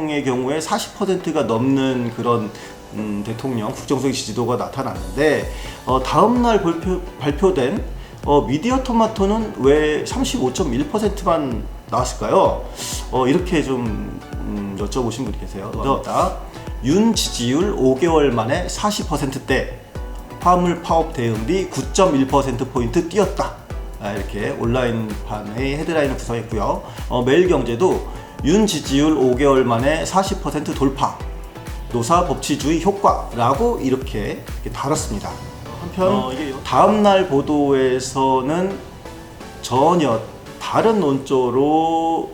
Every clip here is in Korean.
대통령의 경우에 40%가 넘는 그런 대통령 국정수행 지지도가 나타났는데 다음날 발표된 미디어 토마토는 왜 35.1%만 나왔을까요? 이렇게 좀 여쭤보신 분이 계세요. 윤 지지율 5개월 만에 40%대, 화물 파업 대응비 9.1%포인트 뛰었다. 이렇게 온라인판의 헤드라인을 구성했고요. 매일경제도 윤 지지율 5개월 만에 40% 돌파, 노사 법치주의 효과라고 이렇게 다뤘습니다. 한편 다음날 보도에서는 전혀 다른 논조로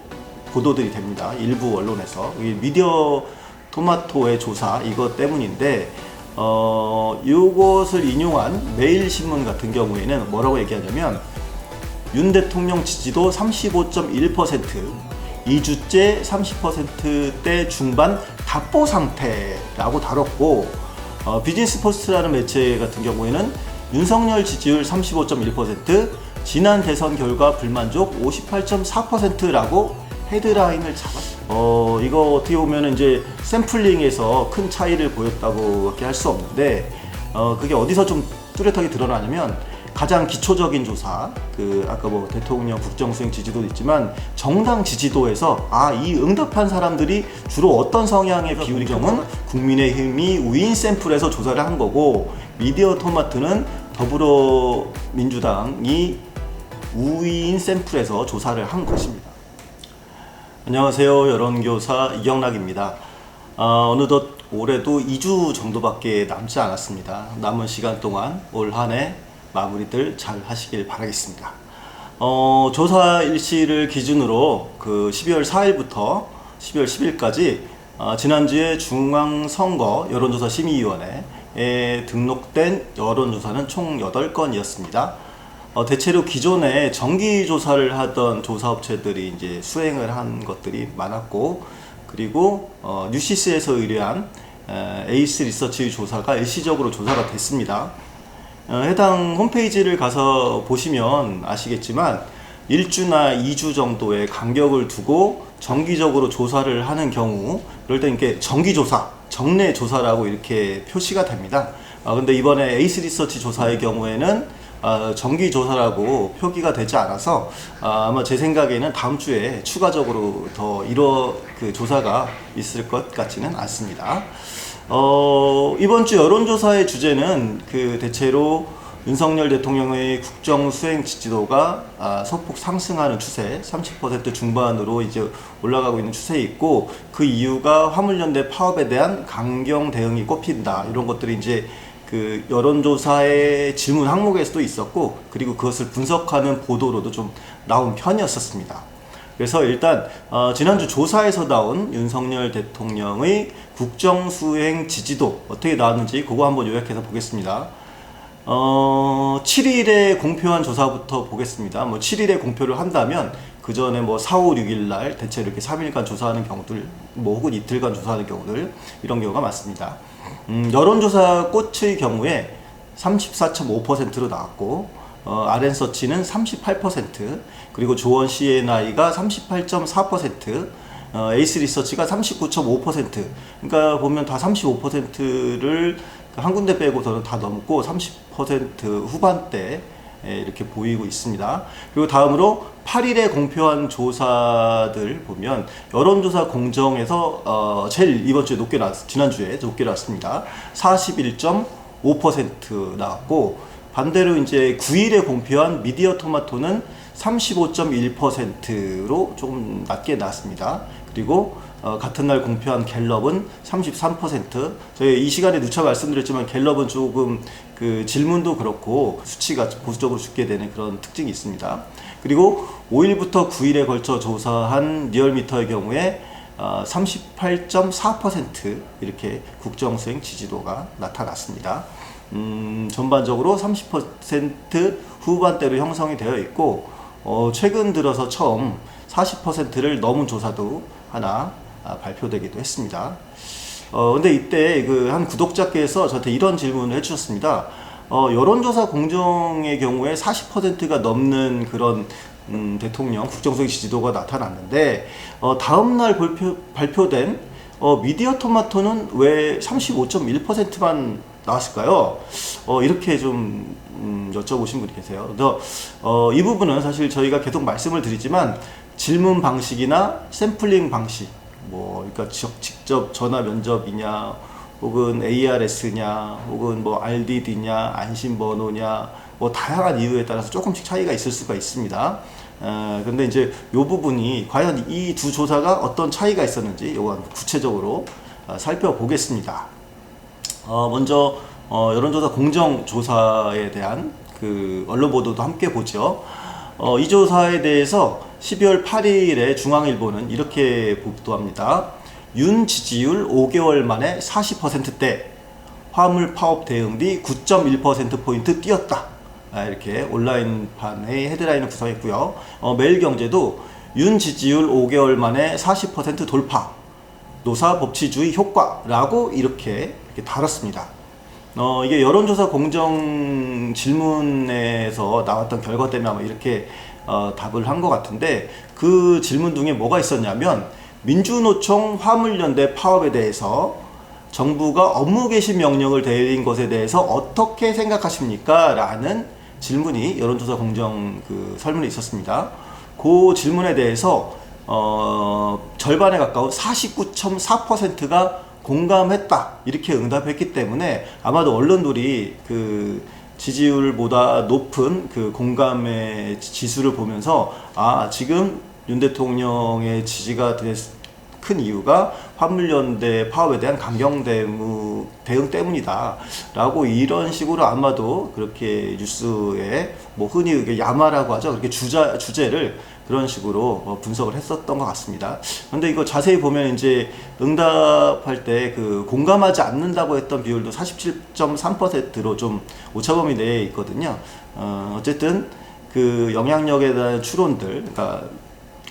보도들이 됩니다. 일부 언론에서. 미디어 토마토의 조사 이것 때문인데 이것을 인용한 매일신문 같은 경우에는 뭐라고 얘기하냐면 윤 대통령 지지도 35.1%, 2주째 30%대 중반 답보 상태라고 다뤘고 비즈니스 포스트라는 매체 같은 경우에는 윤석열 지지율 35.1%, 지난 대선 결과 불만족 58.4%라고 헤드라인을 잡았어요. 이거 어떻게 보면 이제 샘플링에서 큰 차이를 보였다고밖에 할 수 없는데 그게 어디서 좀 뚜렷하게 드러나냐면 가장 기초적인 조사, 아까 뭐 대통령 국정수행 지지도도 있지만 정당 지지도에서 이 응답한 사람들이 주로 어떤 성향의 비율이 경우는 국민의힘이 우인 샘플에서 조사를 한 거고 미디어 토마토는 더불어민주당이 우인 샘플에서 조사를 한 것입니다. 안녕하세요. 여론교사 이경락입니다. 어느덧 올해도 2주 정도밖에 남지 않았습니다. 남은 시간 동안 올 한 해 마무리들 잘 하시길 바라겠습니다. 조사 일시를 기준으로 12월 4일부터 12월 10일까지 지난주에 중앙선거 여론조사 심의위원회에 등록된 여론조사는 총 8건이었습니다. 대체로 기존에 정기조사를 하던 조사업체들이 이제 수행을 한 것들이 많았고, 그리고 뉴시스에서 의뢰한 에이스 리서치 조사가 일시적으로 조사가 됐습니다. 해당 홈페이지를 가서 보시면 아시겠지만 1주나 2주 정도의 간격을 두고 정기적으로 조사를 하는 경우, 그럴 때 이렇게 정기조사, 정례조사라고 이렇게 표시가 됩니다. 근데 이번에 에이스 리서치 조사의 경우에는 정기조사라고 표기가 되지 않아서 아마 제 생각에는 다음 주에 추가적으로 더 조사가 있을 것 같지는 않습니다. 이번 주 여론조사의 주제는 대체로 윤석열 대통령의 국정수행 지지도가 소폭 상승하는 추세, 30% 중반으로 이제 올라가고 있는 추세에 있고, 그 이유가 화물연대 파업에 대한 강경 대응이 꼽힌다, 이런 것들이 이제 여론조사의 질문 항목에서도 있었고, 그리고 그것을 분석하는 보도로도 좀 나온 편이었었습니다. 그래서 일단 지난주 조사에서 나온 윤석열 대통령의 국정수행 지지도 어떻게 나왔는지 그거 한번 요약해서 보겠습니다. 7일에 공표한 조사부터 보겠습니다. 7일에 공표를 한다면 그 전에 4, 5, 6일 날 대체로 이렇게 3일간 조사하는 경우들, 혹은 이틀간 조사하는 경우들, 이런 경우가 많습니다. 여론조사 꽃의 경우에 34.5%로 나왔고, RN서치는 38%, 그리고 조원 CNI가 38.4%, 에이스 리서치가 39.5%. 그러니까 보면 다 35%를 한 군데 빼고서는 다 넘고 30% 후반대 이렇게 보이고 있습니다. 그리고 다음으로 8일에 공표한 조사들 보면 여론조사 공정에서 제일 이번 주에 지난주에 높게 나왔습니다. 41.5% 나왔고, 반대로 이제 9일에 공표한 미디어 토마토는 35.1%로 조금 낮게 나왔습니다. 그리고 같은 날 공표한 갤럽은 33%. 저희 이 시간에 누차 말씀드렸지만 갤럽은 조금 질문도 그렇고 수치가 보수적으로 죽게 되는 그런 특징이 있습니다. 그리고 5일부터 9일에 걸쳐 조사한 리얼미터의 경우에 38.4% 이렇게 국정수행 지지도가 나타났습니다. 전반적으로 30% 후반대로 형성이 되어 있고, 최근 들어서 처음 40%를 넘은 조사도 하나 발표되기도 했습니다. 근데 이때 한 구독자께서 저한테 이런 질문을 해주셨습니다. 여론조사 공정의 경우에 40%가 넘는 그런 대통령 국정수행 지지도가 나타났는데 다음날 발표된 미디어 토마토는 왜 35.1%만 나왔을까요? 이렇게 좀 여쭤보신 분이 계세요. 그래서 이 부분은 사실 저희가 계속 말씀을 드리지만 질문 방식이나 샘플링 방식, 그러니까 직접 전화 면접이냐, 혹은 ARS냐, 혹은 RDD냐, 안심번호냐, 다양한 이유에 따라서 조금씩 차이가 있을 수가 있습니다. 근데 이제 이 부분이 과연 이 두 조사가 어떤 차이가 있었는지 요건 구체적으로 살펴보겠습니다. 먼저 여론조사 공정조사에 대한 그 언론 보도도 함께 보죠. 이 조사에 대해서 12월 8일에 중앙일보는 이렇게 보도합니다. 윤 지지율 5개월 만에 40%대, 화물 파업 대응비 9.1%포인트 뛰었다. 이렇게 온라인판의 헤드라인을 구성했고요. 매일경제도 윤 지지율 5개월 만에 40% 돌파, 노사 법치주의 효과라고 이렇게 다뤘습니다. 이게 여론조사 공정 질문에서 나왔던 결과 때문에 아마 이렇게 답을 한 것 같은데, 그 질문 중에 뭐가 있었냐면 민주노총 화물연대 파업에 대해서 정부가 업무 개시 명령을 내린 것에 대해서 어떻게 생각하십니까? 라는 질문이 여론조사 공정 그 설문에 있었습니다. 그 질문에 대해서 절반에 가까운 49.4%가 공감했다, 이렇게 응답했기 때문에 아마도 언론들이 그 지지율보다 높은 그 공감의 지수를 보면서 지금 윤 대통령의 지지가 큰 이유가 화물연대 파업에 대한 강경 대응 때문이다 라고, 이런 식으로 아마도 그렇게 뉴스에 흔히 이게 야마라고 하죠, 그렇게 주제를 그런 식으로 분석을 했었던 것 같습니다. 그런데 이거 자세히 보면 이제 응답할 때 그 공감하지 않는다고 했던 비율도 47.3%로 좀 오차범위 내에 있거든요. 어쨌든 그 영향력에 대한 추론들, 그러니까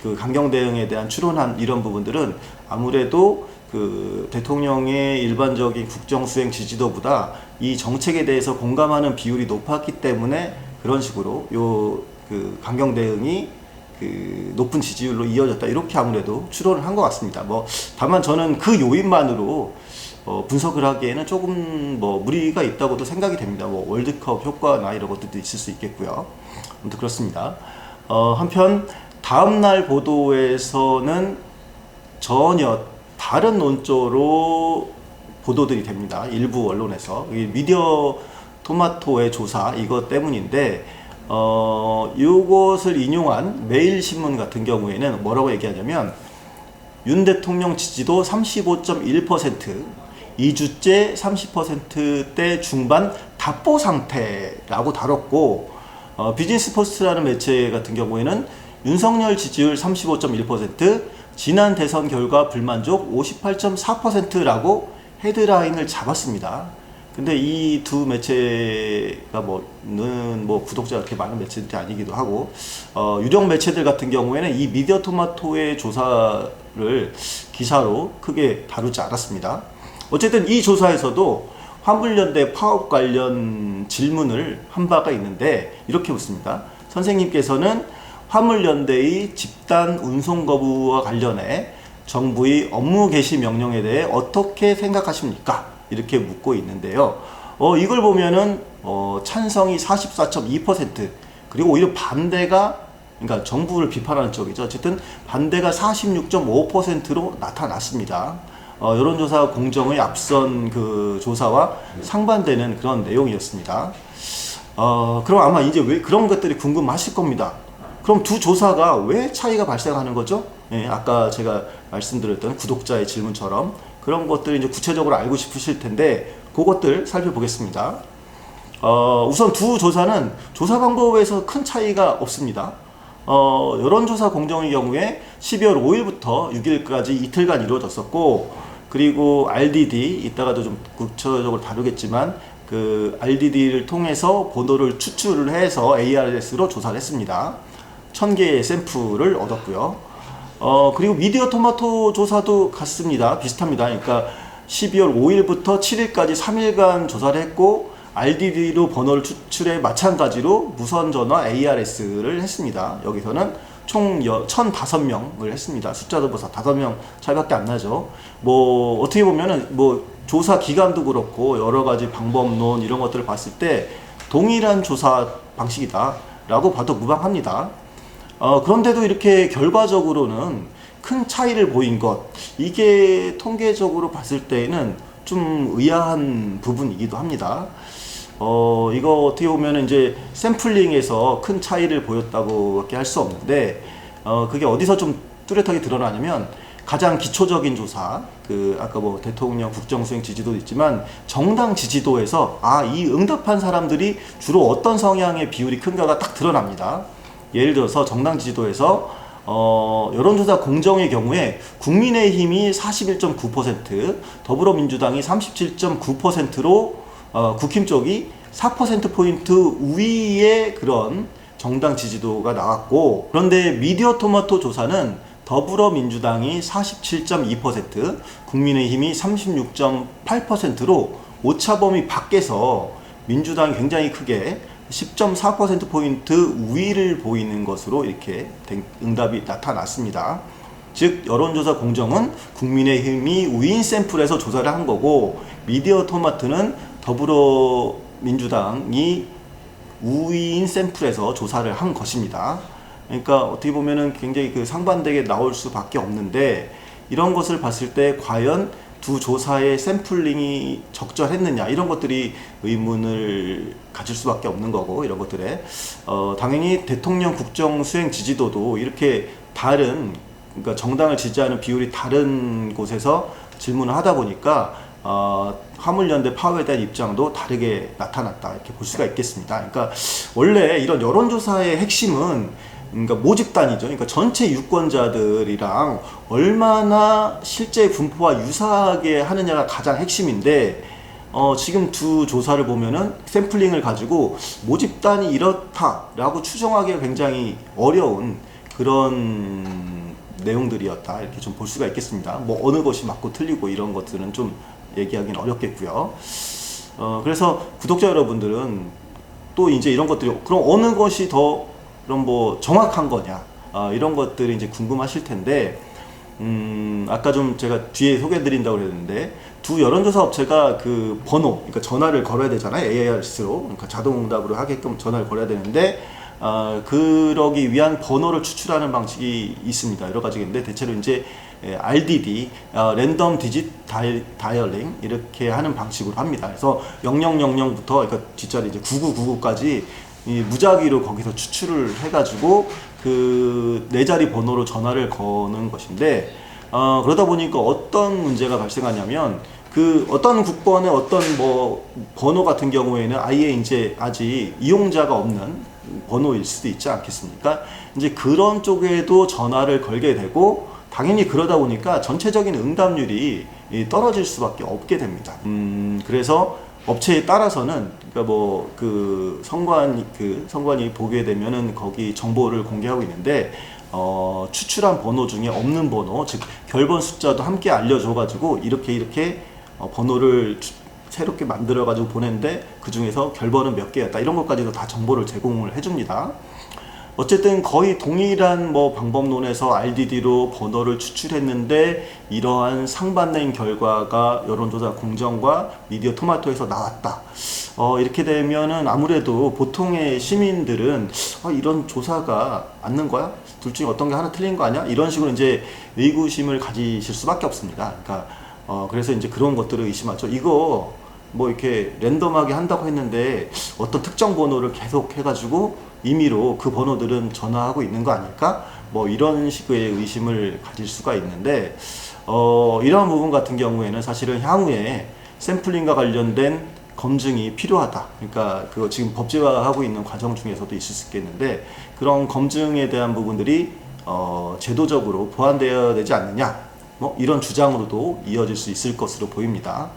그 강경 대응에 대한 추론한 이런 부분들은 아무래도 그 대통령의 일반적인 국정 수행 지지도보다 이 정책에 대해서 공감하는 비율이 높았기 때문에 그런 식으로 그 강경 대응이 그 높은 지지율로 이어졌다, 이렇게 아무래도 추론을 한 것 같습니다. 다만 저는 그 요인만으로 분석을 하기에는 조금 무리가 있다고도 생각이 됩니다. 월드컵 효과나 이런 것들도 있을 수 있겠고요. 아무튼 그렇습니다. 한편 다음날 보도에서는 전혀 다른 논조로 보도들이 됩니다. 일부 언론에서. 미디어 토마토의 조사 이것 때문인데, 이것을 인용한 매일신문 같은 경우에는 뭐라고 얘기하냐면, 윤 대통령 지지도 35.1%, 2주째 30%대 중반 답보 상태라고 다뤘고, 비즈니스 포스트라는 매체 같은 경우에는 윤석열 지지율 35.1%, 지난 대선 결과 불만족 58.4%라고 헤드라인을 잡았습니다. 근데 이 두 매체가 구독자가 그렇게 많은 매체들이 아니기도 하고, 유력 매체들 같은 경우에는 이 미디어 토마토의 조사를 기사로 크게 다루지 않았습니다. 어쨌든 이 조사에서도 화물연대 파업 관련 질문을 한 바가 있는데 이렇게 묻습니다. 선생님께서는 화물연대의 집단 운송 거부와 관련해 정부의 업무 개시 명령에 대해 어떻게 생각하십니까? 이렇게 묻고 있는데요. 이걸 보면은 찬성이 44.2%, 그리고 오히려 반대가, 그러니까 정부를 비판하는 쪽이죠. 어쨌든 반대가 46.5%로 나타났습니다. 여론조사 공정의 앞선 그 조사와 상반되는 그런 내용이었습니다. 그럼 아마 이제 왜 그런 것들이 궁금하실 겁니다. 그럼 두 조사가 왜 차이가 발생하는 거죠? 아까 제가 말씀드렸던 구독자의 질문처럼 그런 것들을 이제 구체적으로 알고 싶으실 텐데, 그것들 살펴보겠습니다. 우선 두 조사는 조사 방법에서 큰 차이가 없습니다. 여론조사 공정의 경우에 12월 5일부터 6일까지 이틀간 이루어졌었고, 그리고 RDD, 이따가도 좀 구체적으로 다루겠지만, 그 RDD를 통해서 번호를 추출을 해서 ARS로 조사를 했습니다. 1000개의 샘플을 얻었고요. 그리고 미디어 토마토 조사도 같습니다. 비슷합니다. 그러니까 12월 5일부터 7일까지 3일간 조사를 했고, RDD로 번호를 추출해 마찬가지로 무선 전화 ARS를 했습니다. 여기서는 총 1005명을 했습니다. 숫자도 뭐 5명 차이밖에 안 나죠. 뭐 어떻게 보면은 뭐 조사 기간도 그렇고 여러 가지 방법론 이런 것들을 봤을 때 동일한 조사 방식이다 라고 봐도 무방합니다. 그런데도 이렇게 결과적으로는 큰 차이를 보인 것, 이게 통계적으로 봤을 때에는 좀 의아한 부분이기도 합니다. 이거 어떻게 보면 이제 샘플링에서 큰 차이를 보였다고밖에 할 수 없는데, 그게 어디서 좀 뚜렷하게 드러나냐면, 가장 기초적인 조사, 아까 뭐 대통령 국정수행 지지도도 있지만, 정당 지지도에서, 이 응답한 사람들이 주로 어떤 성향의 비율이 큰가가 딱 드러납니다. 예를 들어서 정당 지지도에서 여론조사 공정의 경우에 국민의힘이 41.9%, 더불어민주당이 37.9%로 국힘 쪽이 4%포인트 위의 그런 정당 지지도가 나왔고, 그런데 미디어 토마토 조사는 더불어민주당이 47.2%, 국민의힘이 36.8%로 오차범위 밖에서 민주당이 굉장히 크게 10.4%포인트 위를 보이는 것으로 이렇게 응답이 나타났습니다. 즉 여론조사 공정은 국민의힘이 우인 샘플에서 조사를 한 거고, 미디어 토마토는 더불어민주당이 우인 샘플에서 조사를 한 것입니다. 그러니까 어떻게 보면은 굉장히 상반되게 나올 수밖에 없는데, 이런 것을 봤을 때 과연 두 조사의 샘플링이 적절했느냐, 이런 것들이 의문을 가질 수밖에 없는 거고, 이런 것들에 당연히 대통령 국정 수행 지지도도 이렇게 다른, 그러니까 정당을 지지하는 비율이 다른 곳에서 질문을 하다 보니까 화물연대 파업에 대한 입장도 다르게 나타났다, 이렇게 볼 수가 있겠습니다. 그러니까 원래 이런 여론조사의 핵심은 그러니까 모집단이죠. 그러니까 전체 유권자들이랑 얼마나 실제 분포와 유사하게 하느냐가 가장 핵심인데, 지금 두 조사를 보면은 샘플링을 가지고 모집단이 이렇다라고 추정하기가 굉장히 어려운 그런 내용들이었다, 이렇게 좀 볼 수가 있겠습니다. 뭐 어느 것이 맞고 틀리고 이런 것들은 좀 얘기하기는 어렵겠고요. 그래서 구독자 여러분들은 또 이제 이런 것들이, 그럼 어느 것이 더 그럼 뭐 정확한 거냐, 이런 것들이 이제 궁금하실 텐데, 아까 좀 제가 뒤에 소개해 드린다고 그랬는데, 두 여론조사 업체가 그 번호, 그러니까 전화를 걸어야 되잖아요. AIRC로, 그러니까 자동응답으로 하게끔 전화를 걸어야 되는데, 그러기 위한 번호를 추출하는 방식이 있습니다. 여러 가지가 있는데, 대체로 이제 RDD, 랜덤 디짓 다이얼링, 이렇게 하는 방식으로 합니다. 그래서 0000부터, 그러니까 뒷자리 이제 9999까지 이 무작위로 거기서 추출을 해가지고 그 네 자리 번호로 전화를 거는 것인데, 그러다 보니까 어떤 문제가 발생하냐면, 그 어떤 국번의 어떤 뭐 번호 같은 경우에는 아예 이제 아직 이용자가 없는 번호일 수도 있지 않겠습니까? 이제 그런 쪽에도 전화를 걸게 되고, 당연히 그러다 보니까 전체적인 응답률이 떨어질 수밖에 없게 됩니다. 그래서 업체에 따라서는, 그러니까 뭐 선관위 보게 되면은 거기 정보를 공개하고 있는데, 추출한 번호 중에 없는 번호, 즉 결번 숫자도 함께 알려줘가지고 이렇게 번호를 새롭게 만들어가지고 보냈는데 그 중에서 결번은 몇 개였다, 이런 것까지도 다 정보를 제공을 해줍니다. 어쨌든 거의 동일한 뭐 방법론에서 RDD로 번호를 추출했는데 이러한 상반된 결과가 여론조사 공정과 미디어 토마토에서 나왔다. 이렇게 되면은 아무래도 보통의 시민들은 이런 조사가 맞는 거야? 둘 중에 어떤 게 하나 틀린 거 아니야? 이런 식으로 이제 의구심을 가지실 수밖에 없습니다. 그러니까 그래서 이제 그런 것들을 의심하죠. 이거 뭐 이렇게 랜덤하게 한다고 했는데 어떤 특정 번호를 계속 해가지고 임의로 그 번호들은 전화하고 있는 거 아닐까? 뭐 이런 식의 의심을 가질 수가 있는데, 이러한 부분 같은 경우에는 사실은 향후에 샘플링과 관련된 검증이 필요하다. 그러니까 그거 지금 법제화하고 있는 과정 중에서도 있을 수 있겠는데, 그런 검증에 대한 부분들이 제도적으로 보완되어야 되지 않느냐, 뭐 이런 주장으로도 이어질 수 있을 것으로 보입니다.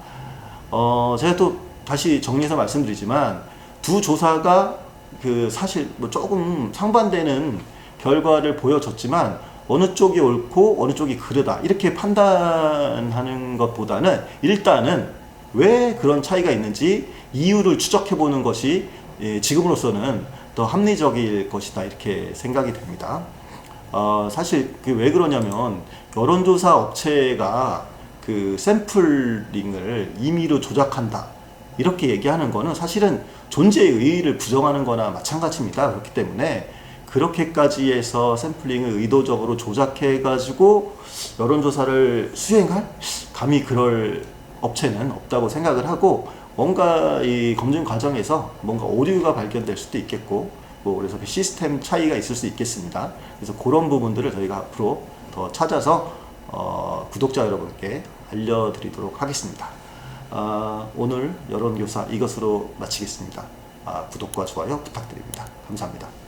제가 또 다시 정리해서 말씀드리지만, 두 조사가 사실 뭐 조금 상반되는 결과를 보여줬지만, 어느 쪽이 옳고 어느 쪽이 그르다 이렇게 판단하는 것보다는 일단은 왜 그런 차이가 있는지 이유를 추적해 보는 것이 지금으로서는 더 합리적일 것이다, 이렇게 생각이 됩니다. 사실 그게 왜 그러냐면 여론조사 업체가 그 샘플링을 임의로 조작한다 이렇게 얘기하는 거는 사실은 존재의 의의를 부정하는 거나 마찬가지입니다. 그렇기 때문에 그렇게까지 해서 샘플링을 의도적으로 조작해 가지고 여론조사를 수행할 감히 그럴 업체는 없다고 생각을 하고, 뭔가 이 검증 과정에서 뭔가 오류가 발견될 수도 있겠고 뭐 그래서 그 시스템 차이가 있을 수 있겠습니다. 그래서 그런 부분들을 저희가 앞으로 더 찾아서 구독자 여러분께 알려드리도록 하겠습니다. 오늘 여론교사 이것으로 마치겠습니다. 구독과 좋아요 부탁드립니다. 감사합니다.